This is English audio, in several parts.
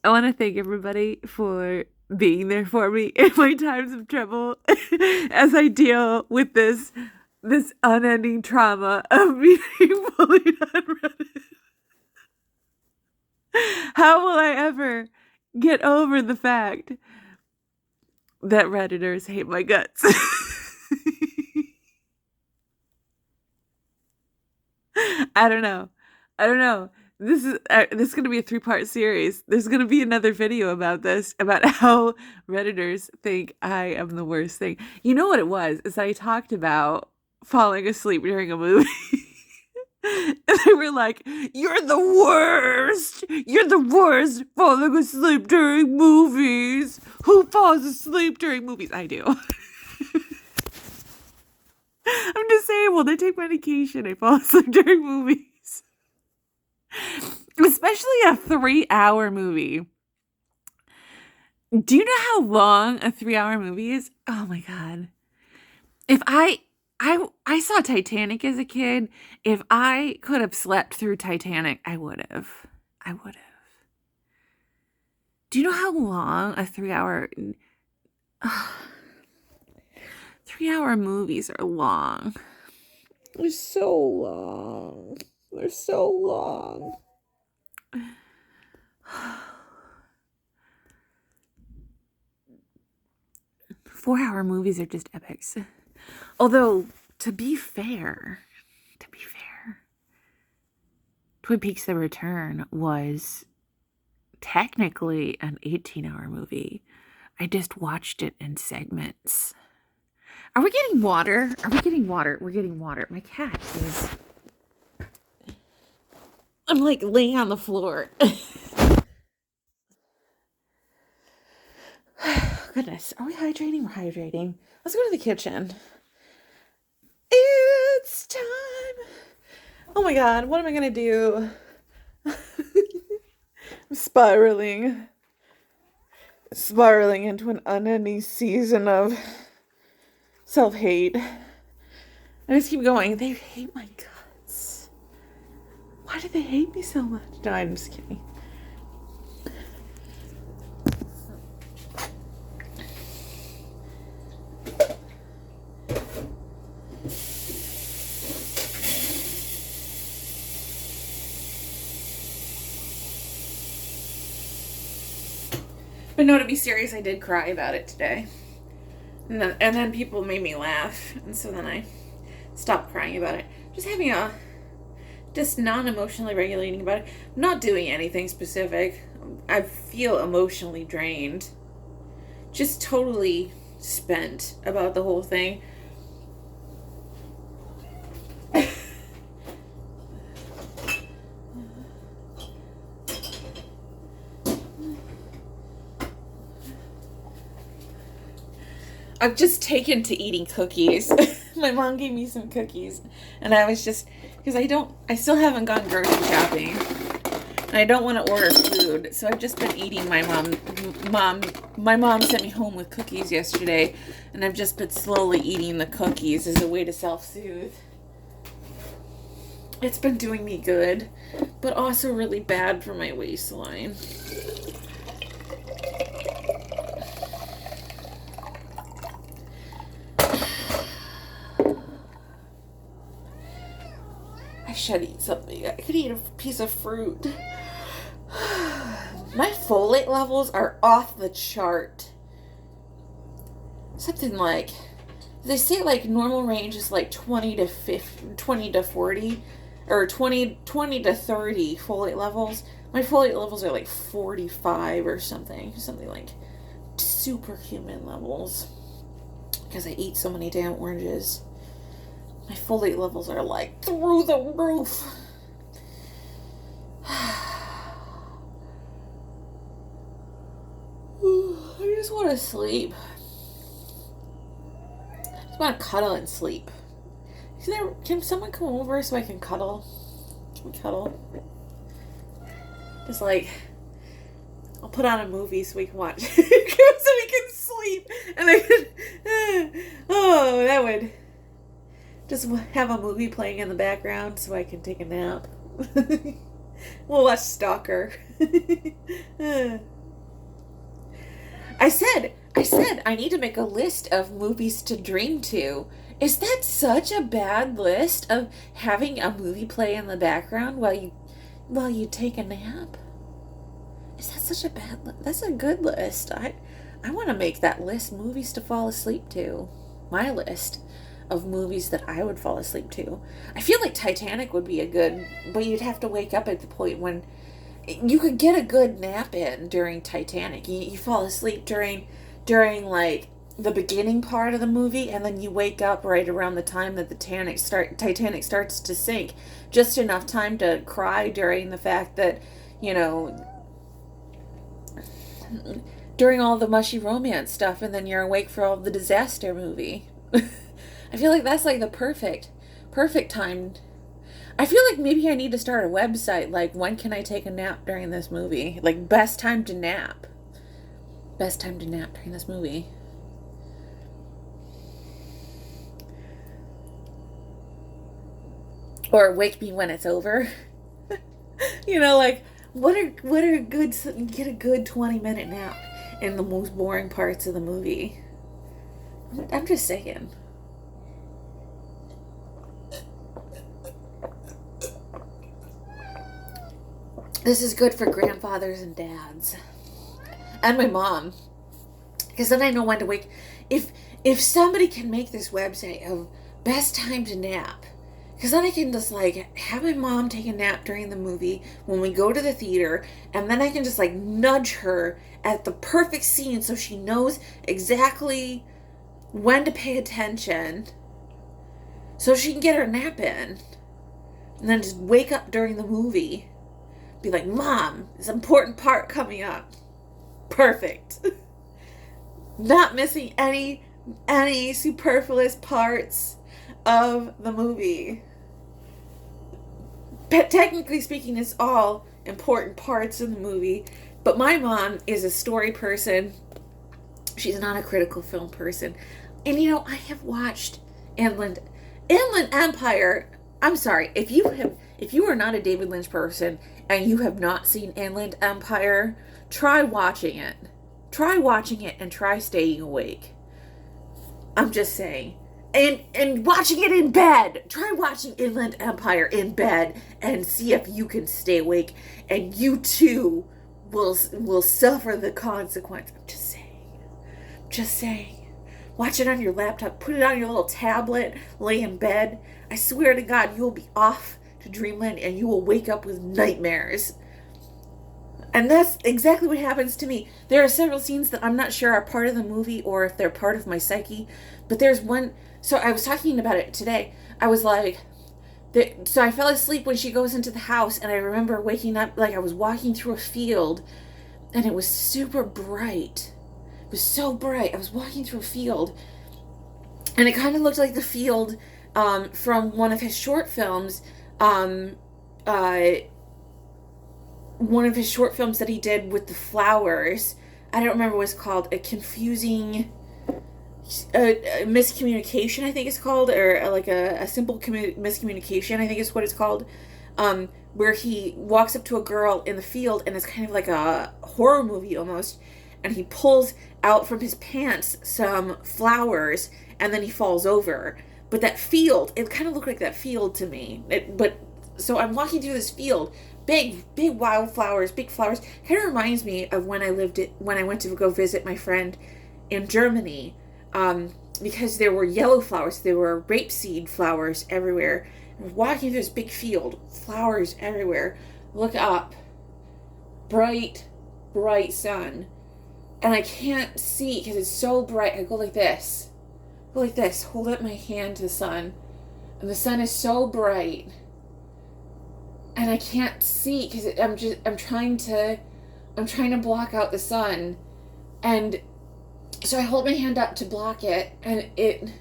I want to thank everybody for being there for me in my times of trouble as I deal with this unending trauma of being bullied on Reddit. How will I ever get over the fact that Redditors hate my guts? I don't know. I don't know. This is going to be a 3-part series. There's going to be another video about this, about how Redditors think I am the worst thing. You know what it was? Is I talked about falling asleep during a movie. And they were like, "You're the worst! You're the worst falling asleep during movies! Who falls asleep during movies?" I do. I'm disabled. I take medication. I fall asleep during movies. Especially a 3-hour movie. Do you know how long a 3-hour movie is? Oh my God. If I saw Titanic as a kid. If I could have slept through Titanic, I would have. I would have. Do you know how long a 3-hour 3-hour movies are long? They're so long. They're so long. 4-hour movies are just epics. Although, to be fair, Twin Peaks: The Return was technically an 18-hour movie. I just watched it in segments. Are we getting water? Are we getting water? We're getting water. My cat is... I'm like laying on the floor. Goodness. Are we hydrating? We're hydrating. Let's go to the kitchen. It's time. Oh my God. What am I going to do? I'm spiraling into an unending season of self-hate. I just keep going. They hate my guts. Why do they hate me so much? No, I'm just kidding. But no, to be serious, I did cry about it today. And then people made me laugh. And so then I stopped crying about it. Just non-emotionally regulating about it. I'm not doing anything specific. I feel emotionally drained. Just totally spent about the whole thing. I've just taken to eating cookies. My mom gave me some cookies, and I was just, because I still haven't gone grocery shopping, and I don't want to order food, so I've just been eating my mom sent me home with cookies yesterday, and I've just been slowly eating the cookies as a way to self-soothe. It's been doing me good, but also really bad for my waistline. I should eat something. I could eat a piece of fruit. My folate levels are off the chart. Something like, they say like normal range is like 20 to 40, or 20 to 30 folate levels. My folate levels are like 45 or something like superhuman levels, because I eat so many damn oranges. My folate levels are like through the roof. I just want to sleep. I just want to cuddle and sleep. Can someone come over so I can cuddle? Can we cuddle? Just like, I'll put on a movie so we can watch. So we can sleep. And I can, oh, that would... Just have a movie playing in the background so I can take a nap. We'll watch Stalker. I said I need to make a list of movies to dream to. Is that such a bad list of having a movie play in the background while you take a nap? Is that such a bad list? That's a good list. I want to make that list, movies to fall asleep to. My list of movies that I would fall asleep to. I feel like Titanic would be a good, but you'd have to wake up at the point when you could get a good nap in during Titanic. You fall asleep during like the beginning part of the movie, and then you wake up right around the time that the Titanic starts to sink. Just enough time to cry during the fact that, you know, during all the mushy romance stuff, and then you're awake for all the disaster movie. I feel like that's like the perfect time. I feel like maybe I need to start a website like, when can I take a nap during this movie? Like, best time to nap. Best time to nap during this movie. Or wake me when it's over. You know, like, what are good, get a good 20-minute nap in the most boring parts of the movie. I'm just saying. This is good for grandfathers and dads. And my mom. Because then I know when to wake. If somebody can make this website of best time to nap, because then I can just like have my mom take a nap during the movie when we go to the theater, and then I can just like nudge her at the perfect scene so she knows exactly when to pay attention so she can get her nap in. And then just wake up during the movie. Be like, Mom, this important part coming up. Perfect. Not missing any superfluous parts of the movie. But technically speaking, it's all important parts of the movie. But my mom is a story person. She's not a critical film person. And you know, I have watched Inland Empire. I'm sorry, if you are not a David Lynch person and you have not seen Inland Empire, try watching it. Try watching it and try staying awake. I'm just saying. And watching it in bed. Try watching Inland Empire in bed and see if you can stay awake, and you too will suffer the consequence. I'm just saying. Just saying. Watch it on your laptop. Put it on your little tablet. Lay in bed. I swear to God, you will be off to dreamland and you will wake up with nightmares. And that's exactly what happens to me. There are several scenes that I'm not sure are part of the movie or if they're part of my psyche. But there's one. So I was talking about it today. I was like, so I fell asleep when she goes into the house, and I remember waking up like I was walking through a field, and it was super bright. It was so bright. I was walking through a field, and it kind of looked like the field from one of his short films. One of his short films that he did with the flowers. I don't remember what it's called. A confusing miscommunication, I think it's called, or like a simple miscommunication, I think is what it's called. Where he walks up to a girl in the field, and it's kind of like a horror movie almost, and he pulls out from his pants some flowers, and then he falls over. But that field, it kind of looked like that field to me. So I'm walking through this field, big wildflowers, big flowers. Kind of reminds me of when I went to go visit my friend in Germany, because there were yellow flowers, there were rapeseed flowers everywhere. I was walking through this big field, flowers everywhere. Look up, bright sun, and I can't see because it's so bright. I go like this, hold up my hand to the sun, and the sun is so bright, and I can't see because I'm trying to block out the sun, and so I hold my hand up to block it, and it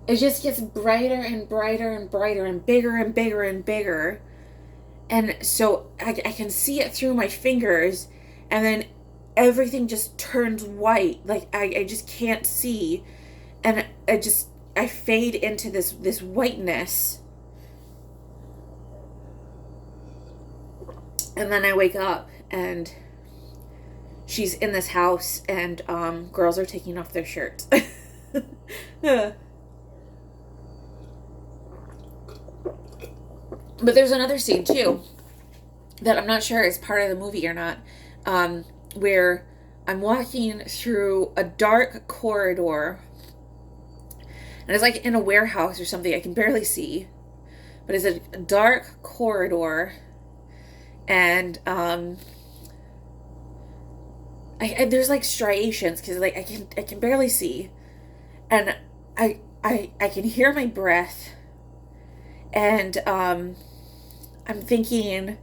just gets brighter and brighter and brighter and bigger and bigger and bigger. And so I can see it through my fingers, and then everything just turns white. Like I just can't see. And I fade into this whiteness. And then I wake up, and she's in this house and girls are taking off their shirts. But there's another scene too that I'm not sure is part of the movie or not, where I'm walking through a dark corridor, and it's like in a warehouse or something. I can barely see, but it's a dark corridor, and there's like striations because like I can barely see, and I can hear my breath, and I'm thinking,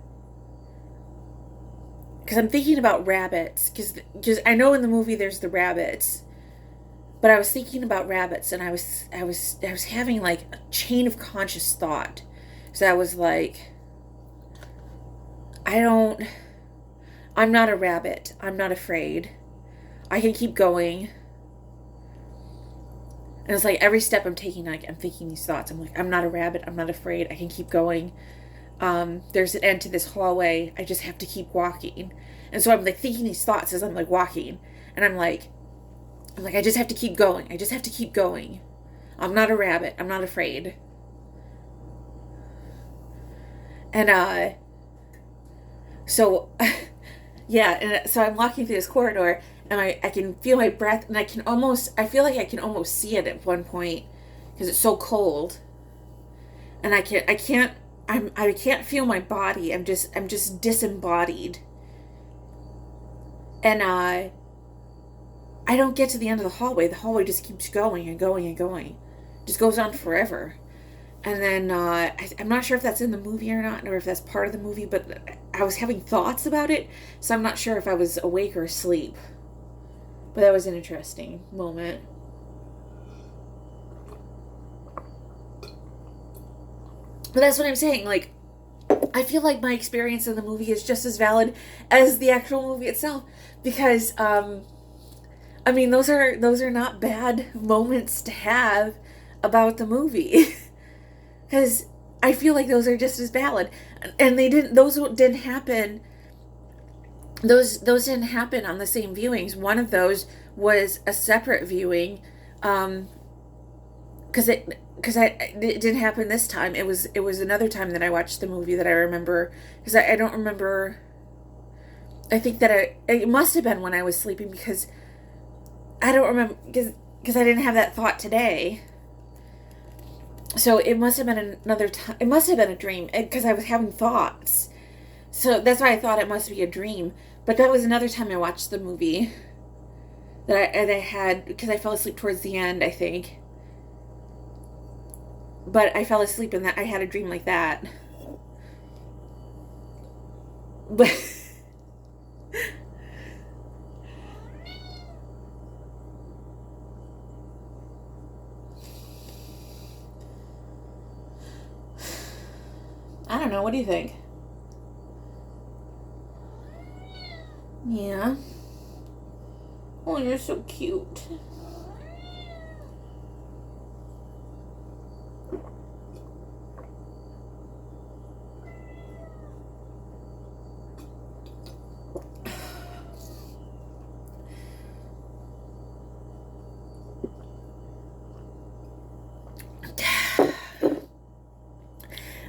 because I'm thinking about rabbits, because I know in the movie there's the rabbits, but I was thinking about rabbits, and I was having like a chain of conscious thought. So I was like, I'm not a rabbit. I'm not afraid. I can keep going. And it's like every step I'm taking, like I'm thinking these thoughts. I'm like, I'm not a rabbit. I'm not afraid. I can keep going. There's an end to this hallway. I just have to keep walking. And so I'm like thinking these thoughts as I'm like walking. And I'm like, I just have to keep going. I just have to keep going. I'm not a rabbit. I'm not afraid. And so yeah, and so I'm walking through this corridor, and I can feel my breath, and I feel like I can almost see it at one point because it's so cold, and I can't feel my body. I'm just disembodied, and I don't get to the end of the hallway. The hallway just keeps going and going and going, just goes on forever. And then I'm not sure if that's in the movie or not, or if that's part of the movie, but I was having thoughts about it, so I'm not sure if I was awake or asleep. But that was an interesting moment. But that's what I'm saying. Like, I feel like my experience in the movie is just as valid as the actual movie itself, because I mean, those are not bad moments to have about the movie. Because I feel like those are just as valid, and those didn't happen. Those didn't happen on the same viewings. One of those was a separate viewing, because it didn't happen this time. It was another time that I watched the movie that I remember, because I don't remember. I think that it must have been when I was sleeping, because I don't remember, because I didn't have that thought today. So it must have been another time. It must have been a dream, because I was having thoughts. So that's why I thought it must be a dream. But that was another time I watched the movie that I had, because I fell asleep towards the end, I think. But I fell asleep and I had a dream like that. But I don't know. What do you think? Yeah. Oh, you're so cute.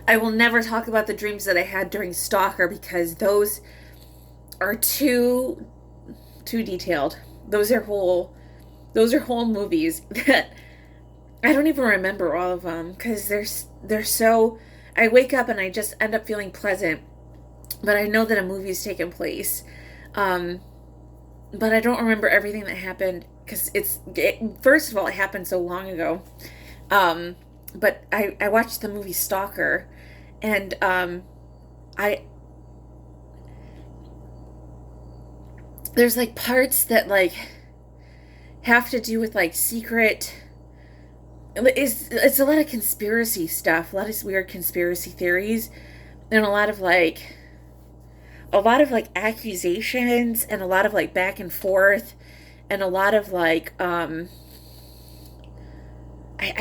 I will never talk about the dreams that I had during Stalker, because those are too detailed. Those are whole movies that I don't even remember all of them, because they're so. I wake up and I just end up feeling pleasant, but I know that a movie's taken place, but I don't remember everything that happened, because first of all, it happened so long ago. But I watched the movie Stalker, and I there's like parts that like have to do with like secret. It's a lot of conspiracy stuff, a lot of weird conspiracy theories, and a lot of like accusations, and a lot of like back and forth, and a lot of like I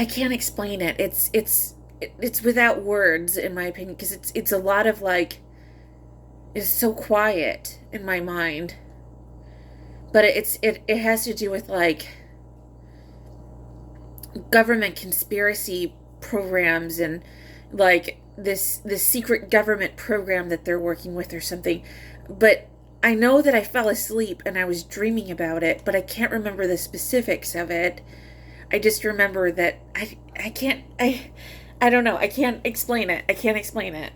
can't explain it. It's without words, in my opinion, because it's a lot of like, it's so quiet in my mind. but it has to do with like government conspiracy programs and like this secret government program that they're working with or something. But I know that I fell asleep and I was dreaming about it, but I can't remember the specifics of it. I just remember that I can't I don't know. I can't explain it. I can't explain it.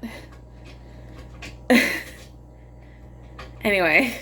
Anyway.